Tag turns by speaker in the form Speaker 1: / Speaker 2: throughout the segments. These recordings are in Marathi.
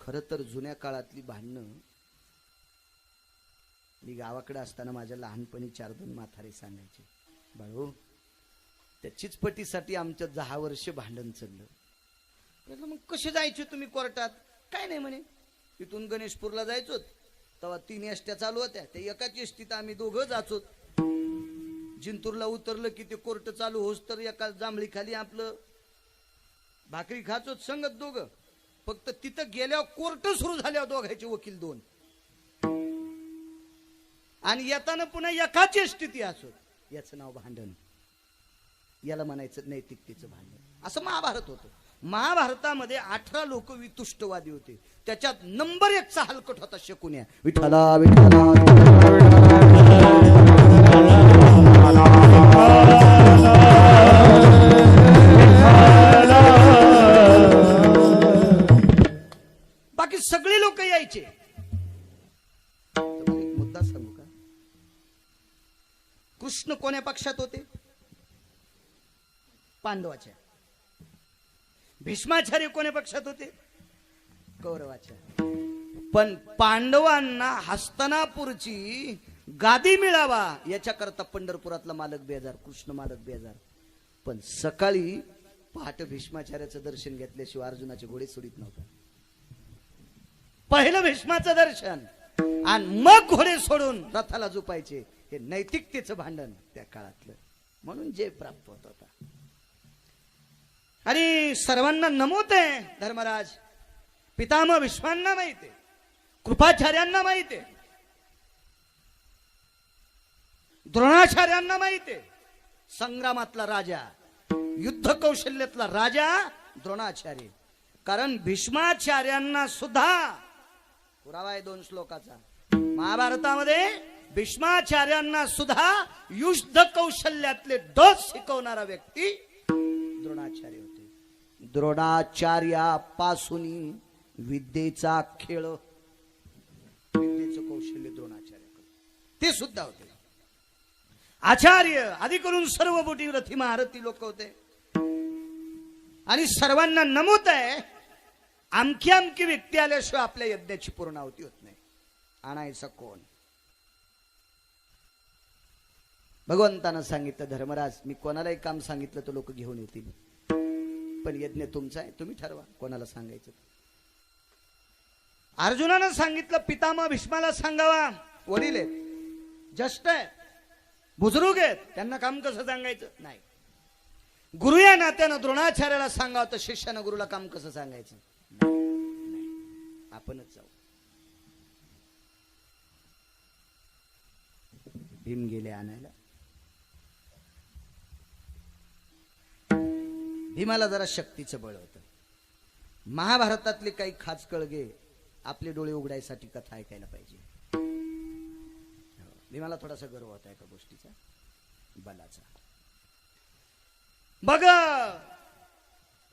Speaker 1: खरं तर जुन्या काळातली भांडणं, मी गावाकडे असताना माझ्या लहानपणी 4-2 म्हातारे सांगायचे, बाळू त्या चिचपटीसाठी आमच्या 10 वर्ष भांडण चाललं. मग कसे जायचे तुम्ही कोर्टात? काय नाही म्हणे, इथून गणेशपूरला जायचो तेव्हा 3 एसट्या चालू होत्या, त्या एकाच एसटीत आम्ही दोघं जाचो. जिंतूरला उतरलं की ते कोर्ट चालू होस तर एका जांभळी खाली आपलं भाकरी खाचो संगत दोघं. फक्त तिथं गेल्यावर कोर्ट सुरू झाल्यावर दोघांचे वकील 2, आणि येताना पुन्हा एकाच एसटीत असो. याचं नाव भांडण. याला म्हणायचं नैतिकतेचं भांडण. असं महाभारत होतं. महाभारतामध्ये 18 लोक वितुष्टवादी होते. त्याच्यात नंबर 1 चा हलकट होता शकुन्या. विठ्ठला विठ्ठला बाकी सगळे लोक यायचे. एक मुद्दा सांगू का? कृष्ण कोण्या पक्षात होते? पांडवाच्या. भीष्माचार्य कोण्या पक्षात होते? कौरवाच्या. पण पांडवांना हस्तिनापूरची गादी मिळावा याच्याकरता पंढरपुरातला मालक बेजार, कृष्ण मालक बेजार. पण सकाळी पहाटे भीष्माचार्याचं दर्शन घेतल्याशिवाय अर्जुनाचे घोडे सोडित नव्हता. पहिलं भीष्माचं दर्शन आणि मग घोडे सोडून रथाला झोपायचे. हे नैतिकतेचं भांडण त्या काळातलं. म्हणून जय प्राप्त होत होता. आणि सर्वांना नमवत आहे धर्मराज. पितामह भीष्मांना माहित आहे, कृपाचार्यांना माहित आहे, द्रोणाचार्यांना माहित आहे. संग्रामातला राजा, युद्ध कौशल्यातला राजा द्रोणाचार्य. कारण भीष्माचार्यांना सुद्धा पुरावा आहे 2 श्लोकाचा महाभारतामध्ये. भीष्माचार्यांना सुद्धा युद्ध कौशल्यातले डोस शिकवणारा व्यक्ती द्रोणाचार्य होते. द्रोणाचार्यापासून विद्येचा खेळ, विद्येचं कौशल्य द्रोणाचार्याकडे ते सुद्धा होते. आचार्य आधी करून सर्व बोटी रथी महारथी लोक होते. आणि सर्वांना नमूत आहे, आमकी आमकी व्यक्ती आल्याशिवाय आपल्या यज्ञाची पूर्णाहुती होत नाही. आणायचा कोण? भगवंतानं सांगितलं, धर्मराज मी कोणालाही काम सांगितलं तर लोक घेऊन येतील, पण यज्ञ तुमचा आहे, तुम्ही ठरवा कोणाला सांगायचं. अर्जुनानं सांगितलं पितामह भीष्माला सांगावा. वडील आहेत, ज्येष्ठ आहे, बुजुर्ग आहेत, त्यांना काम कसं सांगायचं? नाही. गुरु या नात्यानं द्रोणाचार्याला सांगावं तर शिष्यानं गुरुला काम कसं सांगायचं? नाही, आपणच जाऊ. भीम गेले आणायला. भीमाला जरा शक्तीचं बळ होतं. महाभारतातले काही खास कळगे आपले डोळे उघडायसाठी कथा ऐकायला पाहिजे. भीमाला थोडासा गर्व होता एका गोष्टीचा, बलाचा. बघ,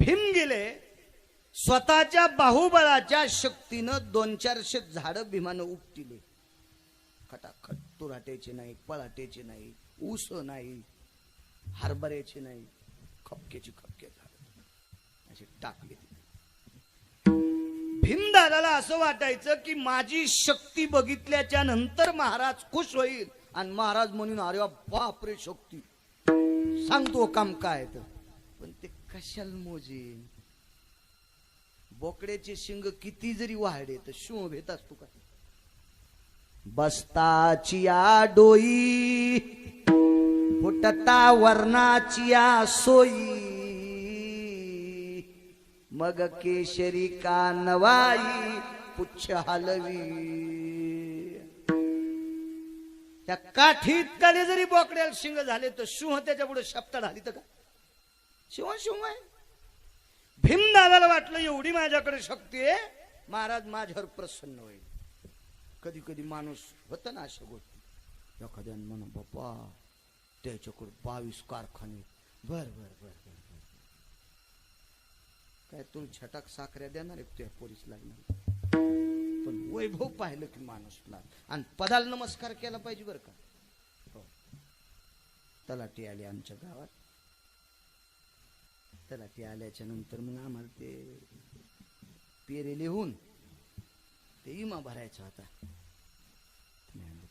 Speaker 1: भीम गेले स्वतःच्या बाहुबळाच्या शक्तीनं 200-400 झाडं भीमानं उपटिले. खटाखट. तुराट्याचे नाही, पळाट्याचे नाही, ऊस नाही, हरभऱ्याचे नाही, खपक्याची खपके झाड असे टाकले. भीमदादाला असं वाटायचं की माझी शक्ती बघितल्याच्या नंतर महाराज खुश होईल आणि महाराज म्हणून अरे बापरे शक्ती, सांगतो काम काय. तर पण ते कशाला मोजेन? बोकड्याचे शिंग किती जरी वाढे तर शिव भेट असतो का? बसताचिया डोई फुटता वर्णाचिया सोई, मग केशरी का नवाई पुच्छ हलवी. त्या काठीत काले जरी बोकड्याला शिंग झाले तर शिव त्याच्या पुढे शब्द ढाली तर का? शिव शिव आहे. भीमदादाला वाटलं एवढी माझ्याकडे शक्ती आहे, महाराज माझ्यावर प्रसन्न होईल. कधी कधी माणूस होत ना अशा गोष्टी. एखाद्यानं म्हणा बाप्पा त्याच्याकडे 22 कारखाने. बर बर बर बर काय तू झटाक साखऱ्या देणार आहे तुझ्या पोरीस लागणार. पण वैभव पाहिलं की माणूस लाग आणि पदाला नमस्कार केला पाहिजे बरं का. हो, तलाठी आली आमच्या गावात. तलाठी आल्याच्या नंतर मग आम्हाला ते पेरे लिहून ते इमा भरायचा होता.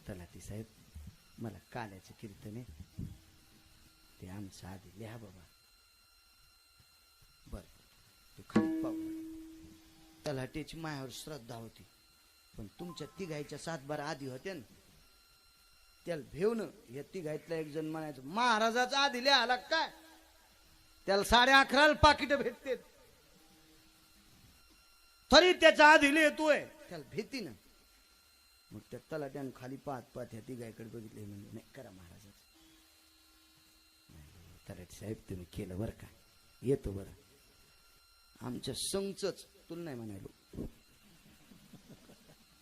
Speaker 1: तलाठी साहेब, मला काल्याचं कीर्तन आहे, ते आमचं आधी लिहा बाबा. बर, तू खाली पाहू. तलाठीची मायावर श्रद्धा होती, पण तुमच्या तिघायच्या 7-12 आधी होत्या ना, त्याला भेवणं. या तिघायतला एक जण म्हणायचं, महाराजाचा आधी लिहायला काय, त्याला 11:30 पाकिट भेटते, तरी त्याचा आधी लिहितोय, त्याला भीती ना. मग त्या तलाट्यानं खाली पाहत पाहत ह्या तिघायकडे बघितले, म्हणजे नाही करा महाराजाच. तलाठी साहेब, तुम्ही केलं बरं का, येतो बरं. आमच्या संघच तुला नाही म्हणायलो.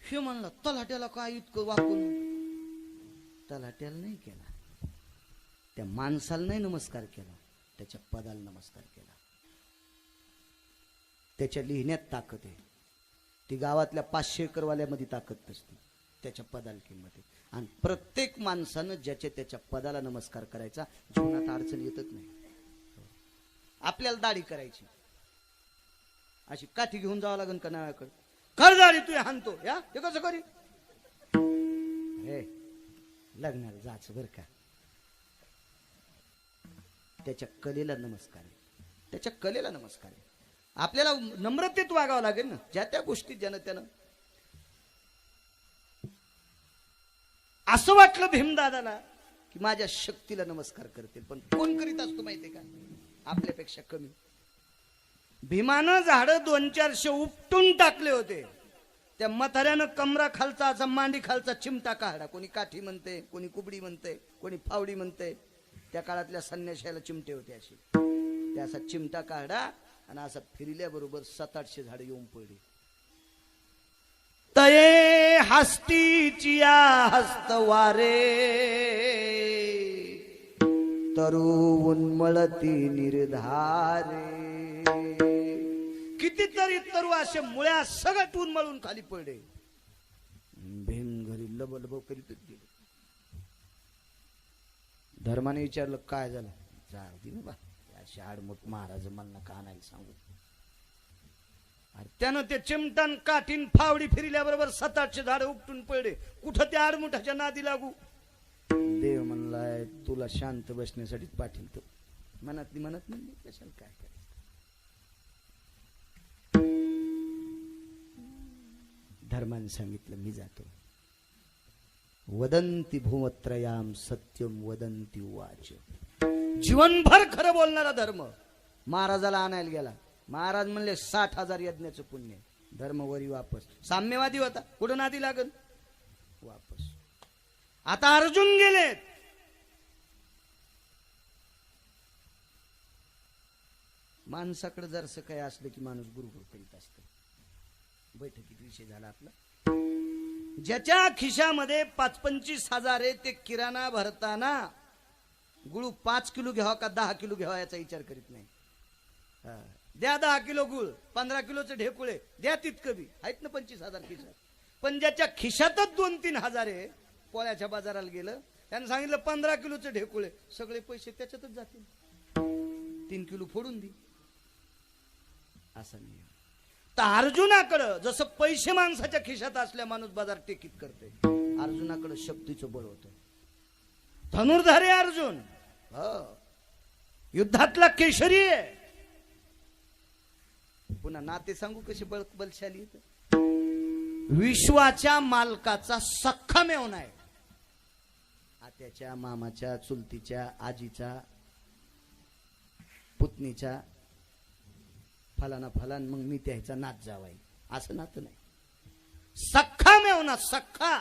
Speaker 1: हे म्हणला, तलाट्याला काय इतकं वाकून. तलाट्याला नाही केला, त्या माणसाला नाही नमस्कार केला, त्याच्या पदाला नमस्कार केला. त्याच्या लिहिण्यात ताकद आहे, ती गावातल्या 500 एकरवाल्यामध्ये ताकद नसते, त्याच्या पदाला किंमत आहे. आणि प्रत्येक माणसानं ज्याच्या त्याच्या पदाला नमस्कार करायचा, जीवनात अडचण येतच नाही. आपल्याला दाढी करायची, अशी काठी घेऊन जावं लागेल का नावाकडे, कर दाढी तू हाणतो या, हे कसं करी. हे लग्नाला जायचं बरं का, त्याच्या कलेला नमस्कार आहे, त्याच्या कलेला नमस्कार आहे. आपल्याला नम्रतेत वागावं लागेल ना, ज्या त्या गोष्टीत ज्यानं त्यानं. असं वाटलं भीमदादाला की माझ्या शक्तीला नमस्कार करतील, पण कोण करीत असतो माहितीये का, आपल्यापेक्षा कमी. भीमानं झाडं 200-400 उपटून टाकले होते, त्या म्हाताऱ्यानं कमरा खालचा असा मांडी खालचा चिमटा काढा. कोणी काठी म्हणते, कोणी कुबडी म्हणते, कोणी फावडी म्हणते. त्या काळातल्या संन्याशाला चिमटे होते असे, त्या असा चिमटा काढा आणि असा फिरल्याबरोबर 700-800 झाडं येऊन पडली. तये हस्तीची हस्तवारे तरु उन्मळती निर्धारे. कितीतरी तरु असे मुळ्या सगळं उन्मळून खाली पडले. भीम घरी लबलब करीतच गेले. धर्माने विचारलं काय झालं, जाऊ दे बा, अशी आडमुठ महाराज मला का नाही सांगू. त्यानं ते चिमटान काठीन फावडी फिरल्याबरोबर 700-800 झाडं उपटून पडले. कुठं त्या आडमुठाच्या नादी लागू. देव म्हणलाय तुला शांत बसण्यासाठी पाठवतो. मनातली म्हणत नाही, कशाला काय करायचं. धर्माने सांगितलं मी जातो. वदंती भूमत्रयाम सत्यम वदंती वाच. जीवनभर खरं बोलणारा धर्म. महाराजाला आणायला गेला, महाराज म्हणले 60,000 यज्ञाचं पुण्य. धर्मवरी वापस. साम्यवादी होता, कुठं नादी लागल, वापस. आता अर्जुन गेलेत. माणसाकडे जरसं काय असलं की माणूस गुरुगुरु करीत असत. बैठकीत विषय झाला आपला. ज्याच्या खिशामध्ये 25-25 हजार आहे ते किराणा भरताना गुळ 5 किलो घ्यावा का 10 किलो घ्यावा याचा विचार करीत नाही. द्या 10 किलो गुळ, 15 किलोचे ढेकुळे द्या, तितकं बी आहेत ना 25,000 खिशात. पण ज्याच्या खिशातच 2-3 हजार आहे, पोळ्याच्या बाजाराला गेलं, त्यानं सांगितलं 15 किलोचे ढेकुळे, सगळे पैसे त्याच्यातच जातील, 3 किलो फोडून दे, असा नियम. तर अर्जुनाकडं जसं पैसे माणसाच्या खिशात असल्या माणूस बाजार टेकीत करते, अर्जुनाकडे शक्तीचं बळ होतं. धनुर्धारी अर्जुन, युद्धातला केशरी आहे. पुन्हा नाते सांगू कसे बलशाली आहेत. विश्वाच्या मालकाचा सख्खा मेवना आहे. आत्याच्या, मामाच्या, चुलतीच्या, आजीचा, पुतणीच्या, फलाना फलान, मग मी त्याचा नात जावाई, असं नातं नाही. सख्खा मेवना, सख्खा.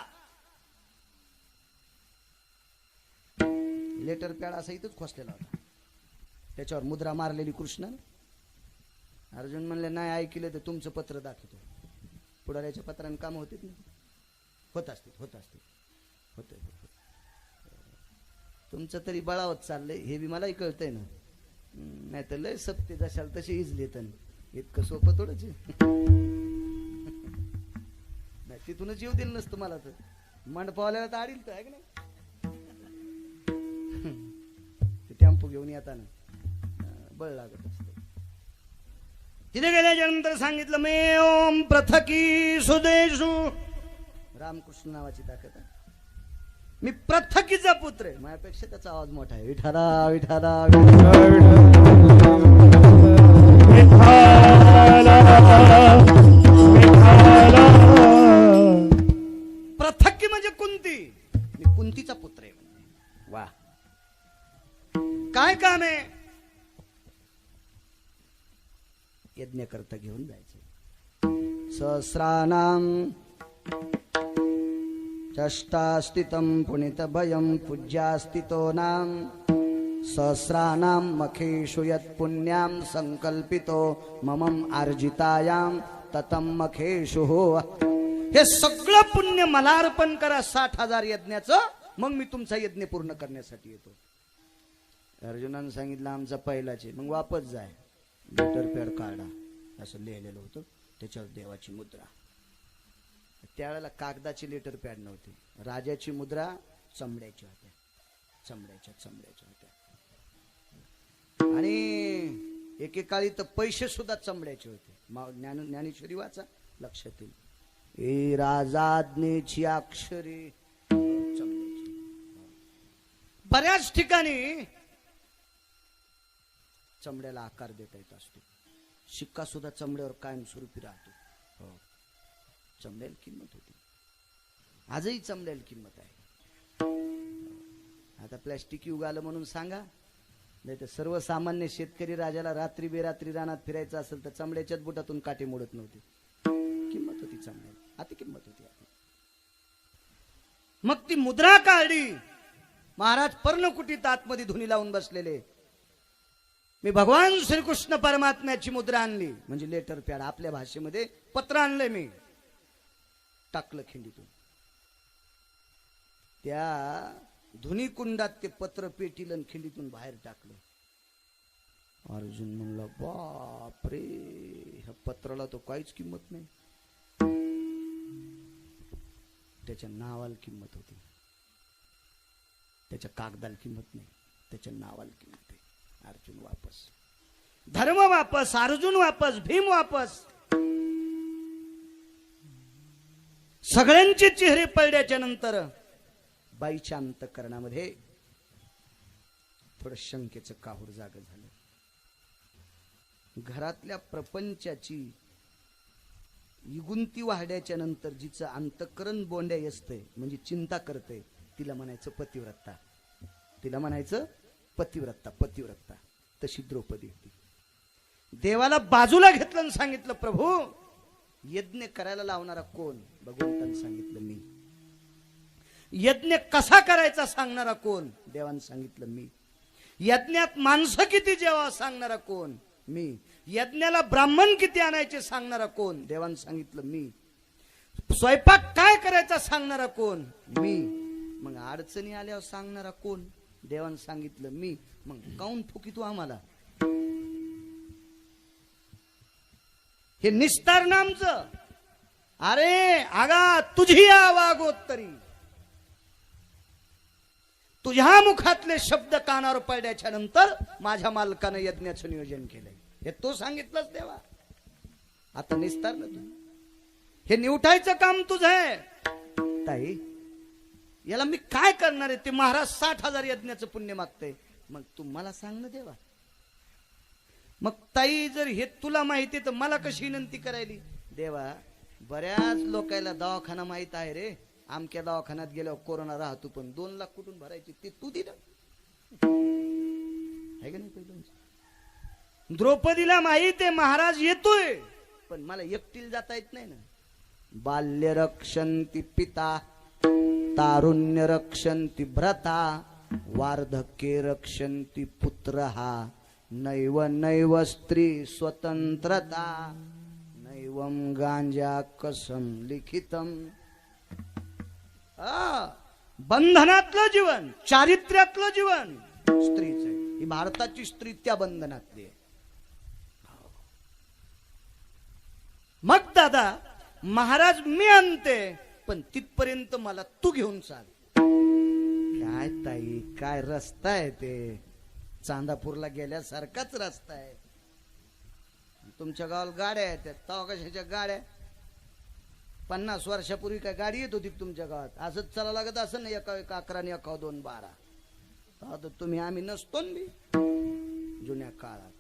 Speaker 1: लेटर पॅड असा इथंच खोसलेला होता, त्याच्यावर मुद्रा मारलेली कृष्णाने. अर्जुन म्हणले नाही ऐकलं तर तुमचं पत्र दाखवतो. पुढाऱ्याच्या पत्राने काम होते ना, होत असते. तुमचं तरी बळावत चाललंय हे बी मलाही कळतंय ना. नाही तर लय सप्ते जशाल तसे इजले तर इतकं सोपं थोडंच नाही. तिथूनच येऊ दिलं नसतं मला तर. मंडपावाल्याला तर आडील तर आहे की नाही. टेम्पो घेऊन येताना बळ लागत असत. तिथे गेल्याच्या नंतर सांगितलं मे ओम प्रथकी सुदेशु, रामकृष्ण नावाची ताकद आहे. मी प्रथकीचा पुत्र आहे. माझ्यापेक्षा त्याचा आवाज मोठा आहे. विठाला विठाला प्रथकी म्हणजे कुंती. मी कुंतीचा पुत्र आहे. वा, काय काम आहे? यज्ञ करता घेऊन जायचे. सहस्रानाम चष्टास्तितं पुनितभयं पूज्यास्तितो नाम सहस्रानां मखेषु यत् पुण्यां संकल्पितो ममं अर्जितायां ततं मखेषु हो. हे सगळं पुण्य मला अर्पण करा 60,000 यज्ञाचं, मग मी तुमचा यज्ञ पूर्ण करण्यासाठी येतो. अर्जुनानं सांगितलं आमचा पहिलाच आहे. मग वापस जाय, लेटर पॅड काढा, असं लिहिलेलं होतं. त्याच्यावर देवाची मुद्रा. त्यावेळेला कागदाची लेटर पॅड नव्हती. राजाची मुद्रा चमड्याची होत्या, चमड्याच्या होत्या. आणि एकेकाळी तर पैसे सुद्धा चमड्याचे होते. ज्ञानेश्वरी वाचा, लक्षात येईल. ए राजाज्ञेची अक्षरे चमड्याची. बऱ्याच ठिकाणी चमड्याला आकार देता येत असतो. शिक्का सुद्धा चमड्यावर कायमस्वरूपी राहतो. हो, चमड्याला किंमत होती. आजही चमड्याला किंमत आहे. आता प्लॅस्टिक युग आलं म्हणून सांगा, नाही तर सर्वसामान्य शेतकरी राजाला रात्री बेरात्री रानात फिरायचं असेल तर चमड्याच्याच बुटातून काटे मोडत नव्हते. किंमत होती चमड्याला, आता किंमत होती. मग ती मुद्रा काढली. महाराज पर्णकुटीत आतमध्ये धुनी लावून बसलेले. मी भगवान श्रीकृष्ण परमात्म्याची मुद्रा आणली, म्हणजे लेटर पॅड, आपल्या भाषेमध्ये पत्र आणलंय. मी टाकलं खिंडीतून. त्या धुनी कुंडात ते पत्र पेटील आणि खिंडीतून बाहेर टाकलं. अर्जुन म्हणला बाप रे, ह्या पत्राला तो काहीच किंमत नाही. त्याच्या नावाला किंमत होती, त्याच्या कागदाला किंमत नाही, त्याच्या नावाला किंमत आहे. अर्जुन वापस, धर्म वापस, अर्जुन वापस, भीम वापस. सगळ्यांचे चेहरे पडल्याच्या नंतर बाईच्या अंतःकरणामध्ये थोडं शंकेचं काहूर जाग झालं. घरातल्या प्रपंचाची इगुंती वाढल्याच्या नंतर जिचं अंतःकरण बोंड्या असतंय, म्हणजे चिंता करते, तिला म्हणायचं पतिव्रता. तिला म्हणायचं पतिव्रता. पतिव्रता तशी द्रौपदी होती. देवाला बाजूला घेतलं आणि सांगितलं प्रभू, यज्ञ करायला लावणारा कोण? भगवंतानं सांगितलं मी. यज्ञ कसा करायचा सांगणारा कोण? देवानं सांगितलं मी. यज्ञात माणसं किती जेवा सांगणारा कोण? मी. यज्ञाला ब्राह्मण किती आणायचे सांगणारा कोण? देवानं सांगितलं मी. स्वयंपाक काय करायचा सांगणारा कोण? मी. मग अडचणी आल्यावर सांगणारा कोण? देवानं सांगितलं मी. मग काऊन फुकी तू आम्हाला? हे निस्तार नामचं. अरे आगा तुझी वागोत्तरी, तुझ्या मुखातले शब्द कानावर पडल्याच्या नंतर माझ्या मालकानं यज्ञाचं नियोजन केलंय. हे तो सांगितलंच देवा. आता निस्तार ना तू. हे निवटायचं काम तुझं आहे. ताई, याला मी काय करणार आहे? ते महाराज 60,000 यज्ञाचं पुण्य मागतय. मग तू मला सांग ना देवा. मग ताई, जर हे तुला माहिती तर मला कशी विनंती करायली? देवा, बऱ्याच लोकांना दवाखाना माहित आहे रे. आमच्या दवाखान्यात गेल्यावर कोरोना राहतो, पण 2 लाख कुठून भरायचे ते तू दिलं आहे का नाही? द्रौपदीला माहित आहे महाराज येतोय, पण मला एकटीला जाता येत नाही ना. बाल्य रक्षन्ति पिता, तारुण्य रक्षन्ति भ्राता, वार्धक्ये रक्षन्ति पुत्रः, नैव नैव स्त्री स्वतंत्रता, नैवं गांजा कसम लिखितम. बंधनातलं जीवन, चारित्र्यातलं जीवन स्त्रीच आहे. ही भारताची स्त्री त्या बंधनातली आहे. मग दादा महाराज मी आणते, पण तिथपर्यंत मला तू घेऊन चाल. काय ताई, काय रस्ता आहे ते, चांदापूरला गेल्यासारखाच रस्ता आहे. तुमच्या गावाला गाड्या येतात, तेव्हा कशाच्या गाड्या? 50 वर्षापूर्वी काय गाडी येत होती तुमच्या गावात? असंच चला लागत असं ना, एका 11 आणि एका 2 12. तर तुम्ही आम्ही नसतो ना जुन्या काळात.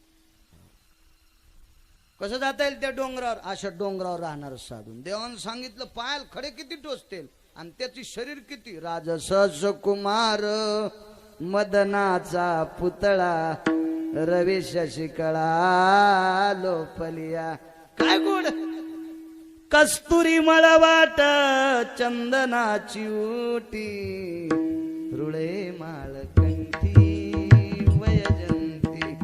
Speaker 1: कसं जाता येईल त्या डोंगरावर? अशा डोंगरावर राहणार साधून. देवानं सांगितलं पायाल खडे किती टोचतील आणि त्याची शरीर किती. राजस कुमार मदनाचा पुतळा रवी शशिकळा लोपलिया. काय गोड कस्तुरी मळवाट चंदनाची उटी रुळे माळकंठी वयजंती.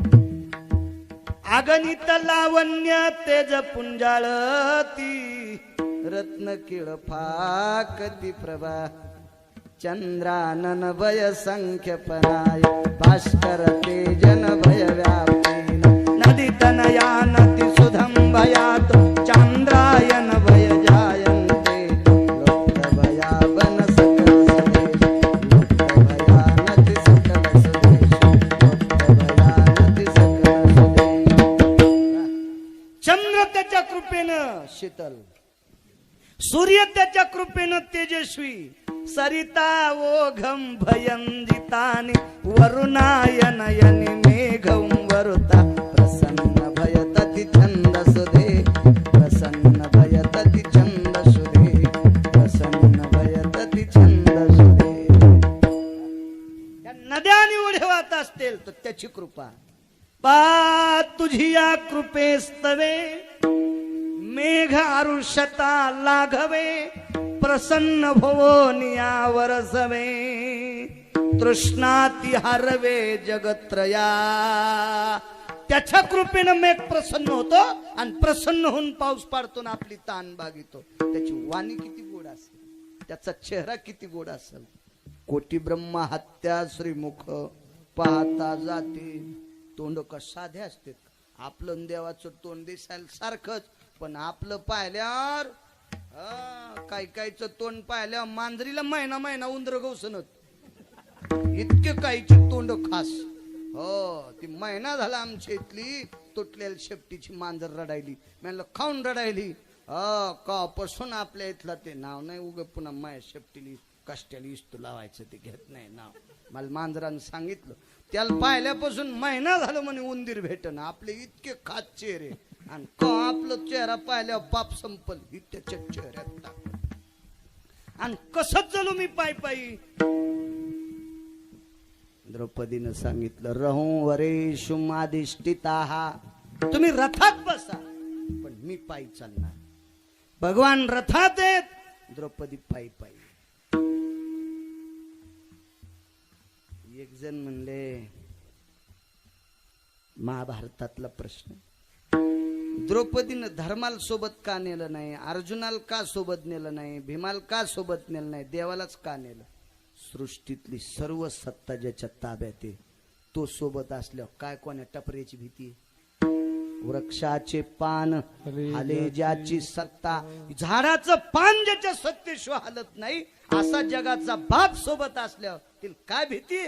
Speaker 1: अगणित लावण्य तेज पुंजाळती रत्न किळ फाकती प्रभा. चंद्रानन भय संख्य पराय भास्कर तेजन भय व्यापी. नदी तनया नदी सुधम भयात चंद्रायन भय जायन्ते. लोक भया बन सकल सदेश लोक भया नदी सकल सदेश लोक भया नदी सकल सदेश. चंद्र त्याच्या कृपेनं शीतल, सूर्य त्याच्या कृपेनं तेजस्वी. सरिता ओघम भयंजितानि वरुणायन यनि मेघं वरुता. प्रसन्न भयतति छन्दसुधे प्रसन्न भयतति छन्दसुधे प्रसन्न भयतति छन्दसुधे. नद्याने उढे वाहत असतील तर त्याची कृपा. पा तुझी या कृपेस्तवे मेघ आरुषता लाघवे. प्रसन्न भवोनिया वरसवे तृष्णाती हरवे जगत्रया. त्याच्या कृपेनं मेघ प्रसन्न होतो आणि प्रसन्न होऊन पाऊस पाडतो ना आपली तान भागितो. त्याची वाणी किती गोड असेल, त्याचा चेहरा किती गोड असेल. कोटी ब्रह्मा हत्या श्रीमुख पाहता जाते. तोंड का साधे असते. आपलं देवाचं तोंड दिसायला सारखंच, पण आपलं पाहिल्यावर काही काहीच तोंड पाहिल्यावर मांजरीला महिना महिना उंदर गवसनत. इतके काहीचे तोंड खास. हो, ती महिना झाला आमच्या इथली तुटलेल्या शेपटीची मांजर रडायली. म्हणलं खाऊन रडायली. कापासून आपल्या इथला ते नाव नाही उग पुन्हा माया शेपटीली कष्ट्याला इस्तू लावायचं ते घेत नाही नाव. मला मांजरानं सांगितलं त्याला पाहिल्यापासून महिना झालं म्हणे उंदीर भेटन. आपले इतके खास चेहरे आणि आपलं चेहरा पाहिल्यावर पाप संपल ही त्याच्या चेहऱ्यात टाक. आणि कसं चलू मी पायी पायी. द्रौपदीनं सांगितलं रहू वरेषु मादिष्टिताहा. तुम्ही रथात बसा पण मी पायी चालणार. भगवान रथात आहेत, द्रौपदी पायी पायी. एक जण म्हणले महाभारतातला प्रश्न, द्रौपदीनं धर्माला सोबत का नेलं नाही, अर्जुनाला का सोबत नेलं नाही, भीमाला का सोबत नेलं नाही, देवालाच का नेलं. सृष्टीतली सर्व सत्ता ज्याच्या ताब्यात आहे तो सोबत असल्यावर काय कोण्या टपऱ्याची भीती. वृक्षाचे पान हाले ज्याची सत्ता. झाडाचं पान ज्याच्या सत्तेशिवाय हालत नाही असा जगाचा बाप सोबत असल्यावर तिला काय भीती.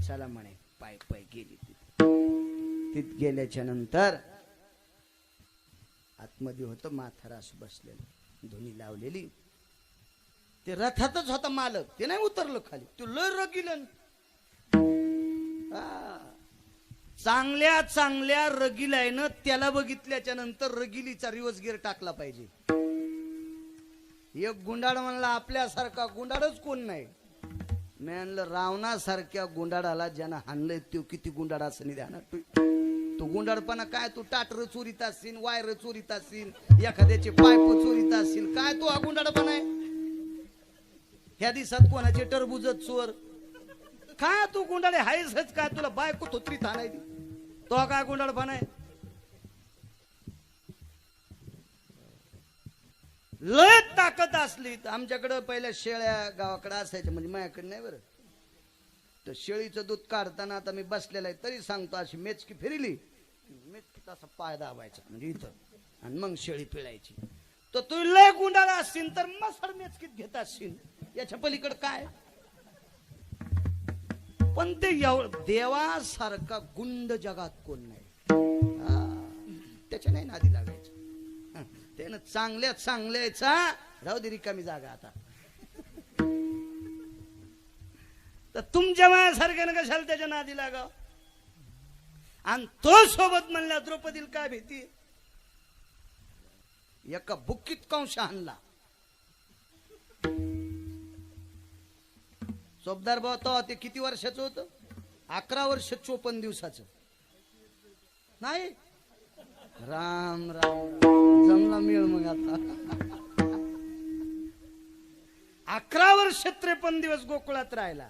Speaker 1: चला म्हणे पाय पाय गेली. तिथ गेल्याच्या नंतर आतमध्ये होतं माथारास बसलेलं, धुनी लावलेली. ते रथातच होता मालक, ते नाही उतरलं खाली. तो लय रगिलन. चांगल्या चांगल्या रगिलायनं त्याला बघितल्याच्या नंतर रगिलीचा रिवर्स गिअर टाकला पाहिजे. एक गुंडाळ म्हणला आपल्यासारखा गुंडाळच कोण नाही. मी म्हणलं रावणासारख्या गुंडाळाला ज्यानं हाणलंय तो किती गुंडाळ असं नाही ध्यानात. तू गुंडाळपणा काय, तू टाटर चोरीत असशील, वायर चोरीत असशील, एखाद्याचे पाईप चोरीत असशील, काय तू हा गुंडाळपणा आहे. ह्या दिवसात कोणाचे टरबुजत चोर काय तू गुंडाळे हायसच काय, तुला बायको थोत्री थानायली तो काय गुंडाळपणा आहे. लय ताकद असली तर आमच्याकडं पहिल्या शेळ्या गावाकडे असायच्या, म्हणजे माझ्याकडे नाही बरं. तर शेळीचं दूध काढताना आता मी बसलेला आहे तरी सांगतो, अशी मेचकी फिरली मेचकीत असा पाय दाबायचा म्हणजे इथं आणि मग शेळी पिळायची. तर तू लय गुंडाळा असशील तर मसर मेचकीत घेत असशील, याच्या पलीकडे काय. पण ते देवासारखा गुंड जगात कोण नाही. त्याच्या नाही नादी लागायचं. त्यानं चांगल्याचा राहू दे रिकामी जागा आता. तर तुमच्या माझ्यासारख्यानं कशाला त्याच्या नादी लागाव. आणि तो सोबत म्हणला द्रौपदीला काय भीती. एका बुक्कीत कंश आणला. सोबदार भाऊ तो ते किती वर्षाचं होतं. 11 वर्ष 54 दिवसाचं. नाही राम राम जमला मिळ मग आता. 11 वर्ष 53 दिवस गोकुळात राहिला.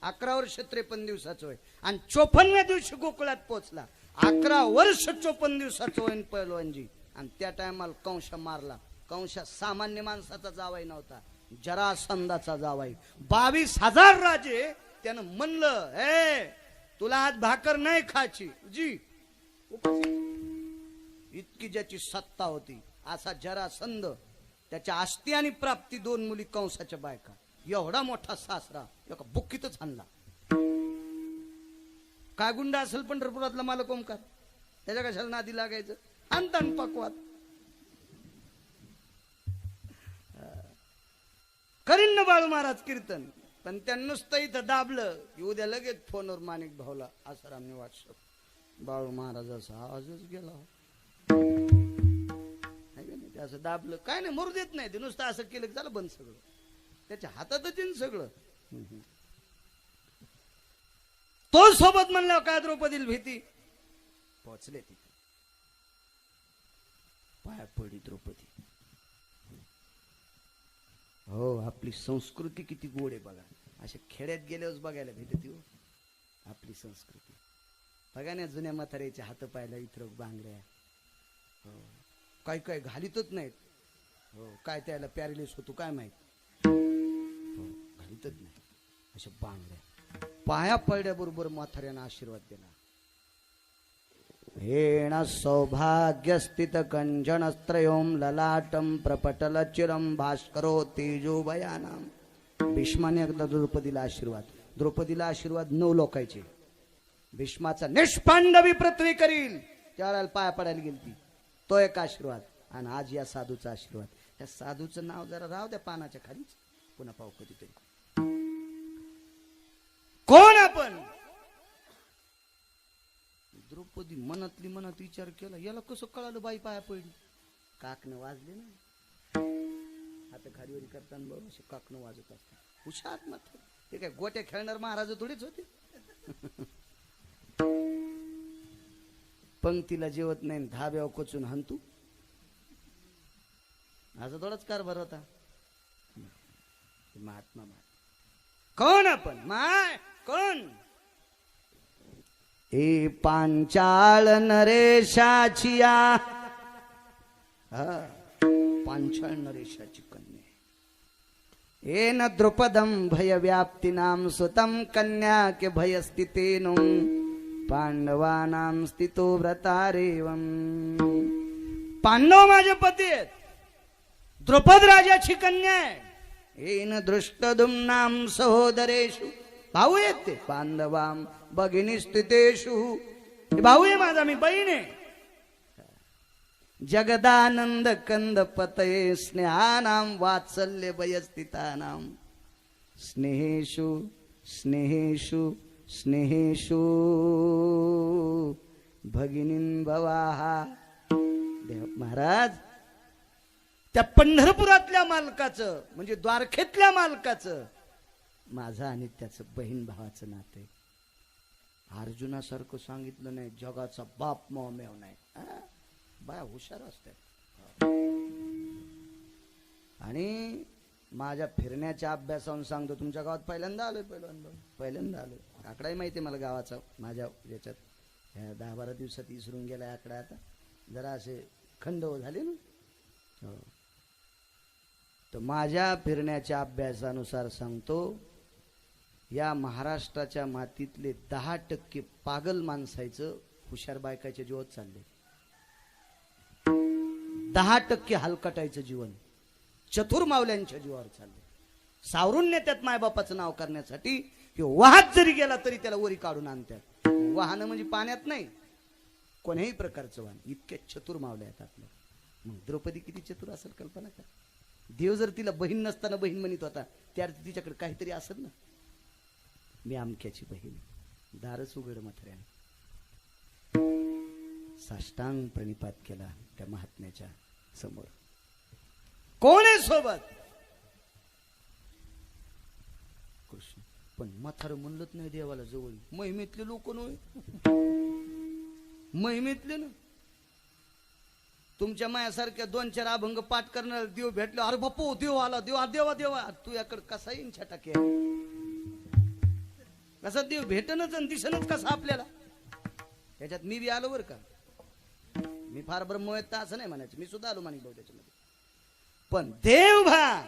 Speaker 1: 11 वर्ष 53 दिवसाचं होय आणि 54व्या दिवशी गोकुळात पोहोचला. 11 वर्ष 54 दिवसाचं होईन पहिलवानजी. आणि त्या टायमाला कंस मारला. कंस सामान्य माणसाचा जावाई नव्हता, जरासंधाचा जावाई. 22,000 राजे त्यानं म्हणलं, हे तुला आज भाकर नाही खायची जी. इतकी ज्याची सत्ता होती असा जरासंध. त्याच्या आस्ती आणि प्राप्ती 2 मुली कंसाच्या बायका. एवढा मोठा सासरा एका बुक्कीतच आणला. काय गुंड असेल पंढरपुरातला मालक ओंकार, त्याच्या कशाला नादी लागायचं. आणतान पकवात करीन ना बाळू महाराज कीर्तन. पण त्या नुसतं इथं दाबलं की उद्या लगेच फोनवर माणिक भाऊला आसारामने व्हॉट्सअप, बाळू महाराज असा आजच गेला. असं दाबलं काय नाही, मरू देत नाही ते. नुसतं असं केलं की झालं बंद सगळं. त्याच्या हातातच येईन सगळं. तो सोबत म्हणलं काय द्रौपदीला भीती. पोचले तिथे, पाया पडी द्रौपदी. हो आपली संस्कृती किती गोड आहे बघा. अशा खेड्यात गेल्यावर बघायला भेटते हो आपली संस्कृती. बघा ना जुन्या म्हाताऱ्याचे हात पायला इतर बांगड्या. हो काय काय घालीतच नाहीत. हो काय त्याला पॅरेलिस होतो काय माहित. हो घालीतच नाही अशा बांगड्या. पाया पडल्याबरोबर म्हाताऱ्यानं आशीर्वाद दिला. हेण सौभाग्यस्थित कंचनस्त्रयों ललाटम प्रपटल चिरम भास्करो तेजो भयानाम. भीष्माने एकदा द्रौपदीला आशीर्वाद. द्रौपदीला आशीर्वाद 9 लोकांचे. भीष्माचा निष्पांडवी पृथ्वी करील त्यावेळेला पाया पडायला गेली तो एक आशीर्वाद. आणि आज या साधूचा आशीर्वाद. या साधूचं नाव जरा राहू द्या पानाच्या खालीच, पुन्हा पाहू कधीतरी. कोण आपण. द्रौपदी मनातली मनात विचार केला, याला कसं कळालं बाई पाया पडली. काकणं वाजले ना, आता खालीवरी करताना बघ असे काकणं वाजत असतात. हुशार मात्र ते काय गोट्या खेळणार महाराज थोडीच होते. पंक्तीला जेवत नाही, धाब्यावर कोचून हंतू असं थोडाच कारभार होता. महात्मा कोण आपण. माय कोण. ए पांचाळ नरेशाचिया. पांचाळ नरेशाची कन्या. येन द्रुपदम भय व्याप्ती नाम सुतम कन्या के भय स्थितेनु पांडवानाम स्थितो व्रतारेवम. पांडव माझे पती आहेत. द्रुपद राजाची कन्या आहे. येन दृष्टदुम नाम सहोदरेषु. भाऊ आहेत ते. पांडवाम भगिनी स्थितेषु. भाऊ आहे माझा, मी बहीण आहे. जगदानंद कंद पतये स्नेहानाम वात्सल्य भयस्थितानाम. स्नेहेषु स्नेहेषु स्नेहेषु भगिनीं भवाहा. देव महाराज त्या पंढरपुरातल्या मालकाचं म्हणजे द्वारखेतल्या मालकाचं माझं आणि त्याचं बहीण भावाचं नातं. अर्जुनासारखं सांगितलं नाही जगाचा बाप मोहमेव नाही. बाया हुशार असतात. आणि माझ्या फिरण्याच्या अभ्यासावरून सांगतो, तुमच्या गावात पहिल्यांदा आलोय. पहिल्यांदा आलोय. आकडाही माहिती मला गावाचा. माझ्या याच्यात 10-12 दिवसात विसरून गेलाय आकडा. आता जरा असे खंड झाले ना. हो तर माझ्या फिरण्याच्या अभ्यासानुसार सांगतो, या महाराष्ट्राच्या मातीतले 10% पागल माणसाचं हुशार बायकाचे जीवत चालले. 10% हलकटायचं जीवन चतुर मावल्यांच्या जीवावर चालले. सावरून नेत्यात मायबापाचं नाव करण्यासाठी. वाहत जरी गेला तरी त्याला वरी काढून आणतात. वाहन म्हणजे पाण्यात नाही, कोण्याही प्रकारचं वाण. इतके चतुर मावले आहेत आपल्या. मग द्रौपदी किती चतुर असेल कल्पना करा. देव जर तिला बहीण नसताना बहीण म्हणत होता त्यात तिच्याकडे काहीतरी असेल ना. मी अमक्याची बहीण, दारच उघड मथऱ्याने. साष्टांग प्रणिपात केला त्या महात्म्याच्या समोर. कोण आहे सोबत? कृष्ण. पण म्हातारं म्हणलंच नाही देवाला जवळ. महिमेतले लोक नव्हे, महिमेतले ना. तुमच्या मायासारख्या 2-4 अभंग पाठ करणार देव भेटलो, अरे बापू देव आला, देवा देवा देवा. तू याकडे कसा येईन छटाके? कसा देव भेटणच आणि दिसणच कसा आपल्याला? त्याच्यात मी बी आलो बर का. मी फार ब्रह्मवेत्ता असं नाही म्हणायचं, मी सुद्धा आलो माणिक भाऊ त्याच्यामध्ये. पण देव भा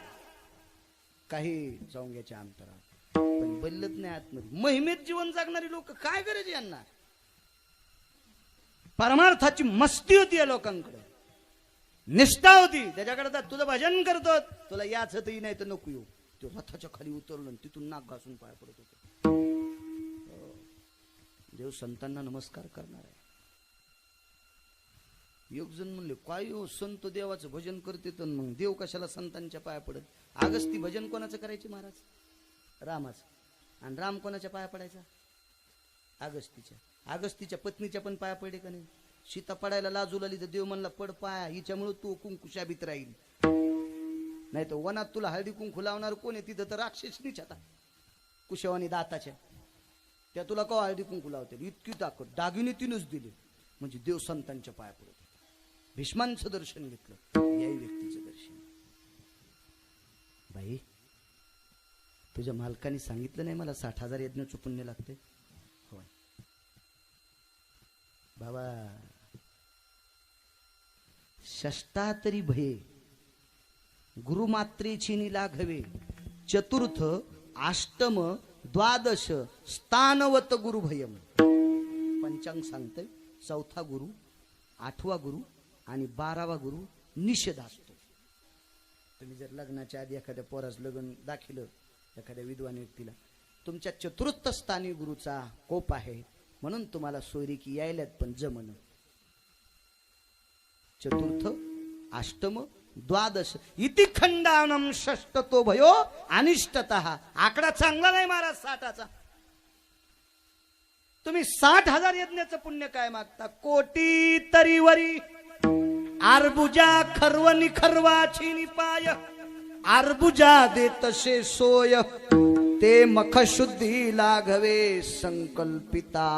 Speaker 1: काही जाऊंग्याच्या अंतरात, पण बदलत नाही आतमध्ये. महिमेत जीवन जगणारी लोक काय गरज यांना? परमार्थाची मस्ती होती या लोकांकडे, निष्ठा होती. त्याच्याकडे तुझं भजन करतो, तुला याच तरी नाही तर नको येऊ. तो रथाच्या खाली उतरलं तिथून नाक घासून पाय पडत होते. देव संतांना नमस्कार करणार आहे. एक जण म्हणले काय हो संत देवाचं भजन करते तर मग देव कशाला संतांच्या पाया पडत? अगस्ती भजन कोणाचं करायचे महाराज? रामाचं. आणि राम कोणाच्या पाया पडायचा? अगस्तीच्या. अगस्तीच्या पत्नीच्या पण पाया पडे का नाही? सीता पडायला लाजू लागली तर देव म्हणला पड पाया, हिच्यामुळे तू कुंकुशाबीत राहील. नाही तर वनात तुला हळदी कुंकू लावणार कोण आहे? तिथं तर राक्षसनीच आता कुशवानी दाताच्या, त्या तुला का हळदी कुंकू लावते? इतकी ताकद. दागिने तिनच दिले म्हणजे देव संतांच्या पाया पडत. भीष्मांचं दर्शन घेतलं, याही व्यक्तीचं दर्शन. बाई तुझ्या मालकाने सांगितलं नाही मला 60,000 यज्ञाचं पुण्य लागते? होय बाबा. षष्टा तरी भये गुरुमात्रेची लाघवे, चतुर्थ अष्टम द्वादश स्थानवत गुरुभयम. पंचांग सांगतंय 4था गुरु, 8वा गुरु आणि 12वा गुरु निषेध असतो. तुम्ही जर लग्नाच्या आधी एखाद्या पोरास लग्न दाखिलं एखाद्या विद्वान व्यक्तीला, तुमच्या चतुर्थ स्थानी गुरुचा कोप आहे म्हणून तुम्हाला सोयरीकी यायल्यात पण जमन. चतुर्थ अष्टम द्वादश इति खंडानम षष्टतो भयो अनिष्टतः. आकडा चांगला नाही महाराज 60चा. तुम्ही 60,000 यज्ञाचं पुण्य काय मागता? कोटी तरीवरी आरबुजा खर्वनी खर्वाची निपाय, आरबुजा दे तसे सोय, ते मख शुद्धी लाघवे संकल्पिता.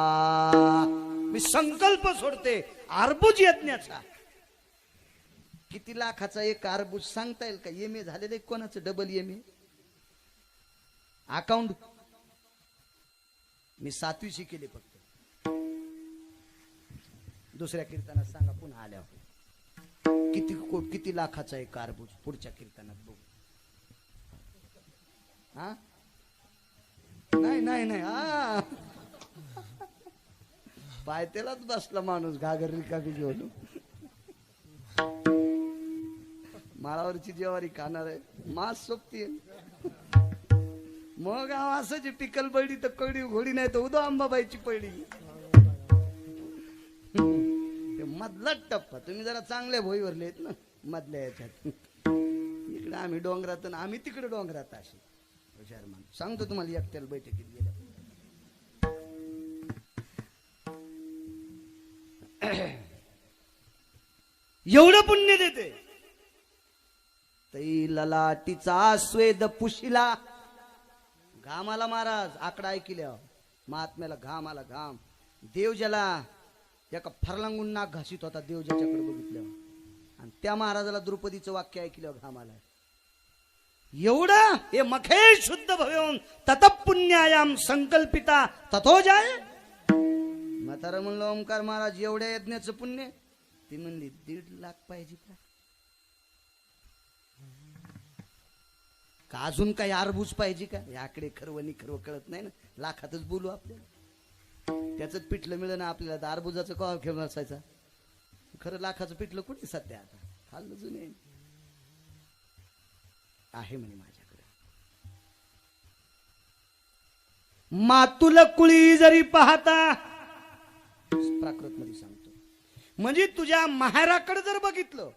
Speaker 1: मी संकल्प सोडते आरबुज यज्ञाचा. किती लाखाचा एक आरबुज सांगता येईल का? एमए झालेलं कोणाचं? Double MA account. मी 7वी शिकेले फक्त. दुसऱ्या कीर्तनात सांगा पुन्हा आल्यावर किती लाखाचा एक आरबुज. पुढच्या कीर्तनात बघू. हा नाही नाही नाही. हा पायतेलाच बसला माणूस घागर रिकामी घेऊन. माळावरची जेवारी खाणार आहे मास सोबती. मग असं टिकल बळी तर कळडी घोडी नाही तर उदो अंबाबाईची पळी. मधला टप्पा तुम्ही जरा चांगल्या भोईवरले आहेत ना मधल्या याच्यात. इकडे आम्ही डोंगरात आणि आम्ही तिकडे डोंगरात. असे हुशार माणूस. सांगतो तुम्हाला एकट्याला बैठकीत गेल्या. एवढं पुण्य देते. तै ललाटीचा स्वेद पुशिला. घामाला महाराज आकडा ऐकल्या महात्म्याला घामाला घाम. देव ज्याला एका फरलांगून नाक घासीत होता देव ज्याच्याकडे बघितल्यावर, आणि त्या महाराजाला द्रौपदीचं वाक्य ऐकल्यावर घामाला. एवढं हे मखे शुद्ध भवेन तत पुण्यायाम संकल्पिता तथो जाय. म्हातारा म्हणलं ओंकार महाराज एवढ्या यज्ञाचं पुण्य? ती म्हणली 1.5 लाख पाहिजे का अजून काही आरबूज पाहिजे का? याकडे खरवणी खरव कळत नाही ना. लाखातच बोलू आपल्याला. त्याच पिठलं मिळलं ना आपल्याला तर आरबुजाचं कवा घेऊन असायचा. खरं लाखाचं पिठलं कुठे सध्या आता खाल्लं जुने आहे म्हणे माझ्याकडे. मातुल कुळी जरी पाहता प्राकृत मध्ये सांगतो म्हणजे तुझ्या माहेराकडे जर बघितलं